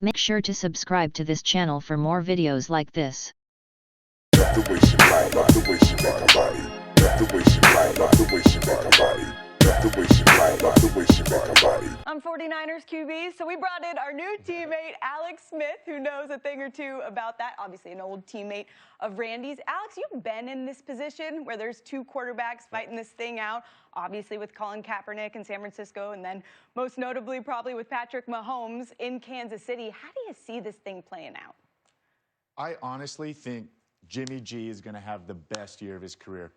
Make sure to subscribe to this channel for more videos like this. I'm 49ers QB, so we brought in our new teammate, Alex Smith, who knows a thing or two about that. Obviously, an old teammate of Randy's. Alex, you've been in this position where there's two quarterbacks fighting this thing out, obviously with Colin Kaepernick in San Francisco, and then most notably probably with Patrick Mahomes in Kansas City. How do you see this thing playing out? I honestly think Jimmy G is going to have the best year of his career.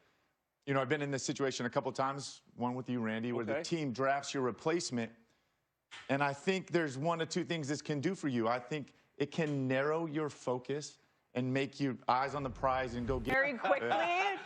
You know, I've been in this situation a couple times, one with you, Randy, where the team drafts your replacement. And I think there's one or two things this can do for you. I think it can narrow your focus and make you eyes on the prize and go get very quickly.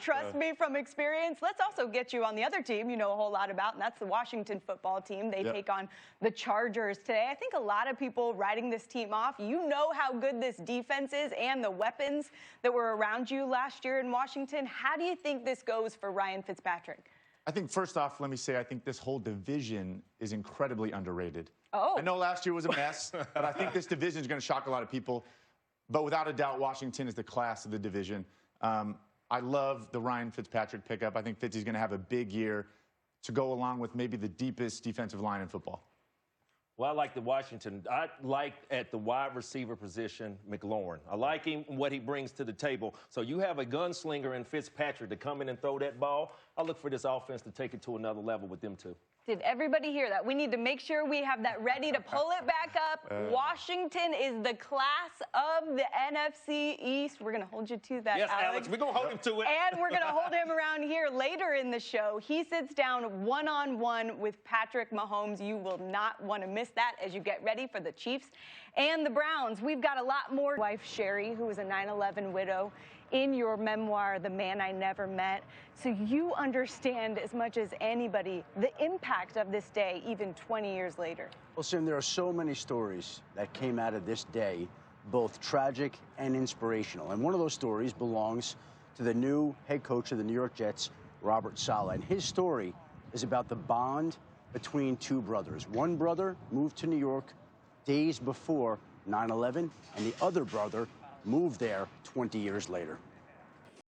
Trust me from experience. Let's also get you on the other team you know a whole lot about, and that's the Washington football team. They take on the Chargers today. I think a lot of people writing this team off, you know how good this defense is and the weapons that were around you last year in Washington. How do you think this goes for Ryan Fitzpatrick? I think first off, let me say, I think this whole division is incredibly underrated. Oh. I know last year was a mess, but I think this division is going to shock a lot of people. But without a doubt, Washington is the class of the division. I love the Ryan Fitzpatrick pickup. I think Fitzy's going to have a big year to go along with maybe the deepest defensive line in football. Well, I like the Washington. I like at the wide receiver position, McLaurin. I like him, what he brings to the table. So you have a gunslinger in Fitzpatrick to come in and throw that ball. I look for this offense to take it to another level with them two. Did everybody hear that? We need to make sure we have that ready to pull it back up. Washington is the class of the NFC East. We're going to hold you to that, yes, Alex. We're going to hold him to it. And we're going to hold him around here later in the show. He sits down one-on-one with Patrick Mahomes. You will not want to miss that as you get ready for the Chiefs and the Browns. We've got a lot more. Wife Sherry, who was a 9/11 widow, in your memoir, The Man I Never Met. So you understand as much as anybody the impact of this day, even 20 years later. Well, Sim, there are so many stories that came out of this day, both tragic and inspirational. And one of those stories belongs to the new head coach of the New York Jets, Robert Saleh. And his story is about the bond between two brothers. One brother moved to New York days before 9/11, and the other brother moved there 20 years later.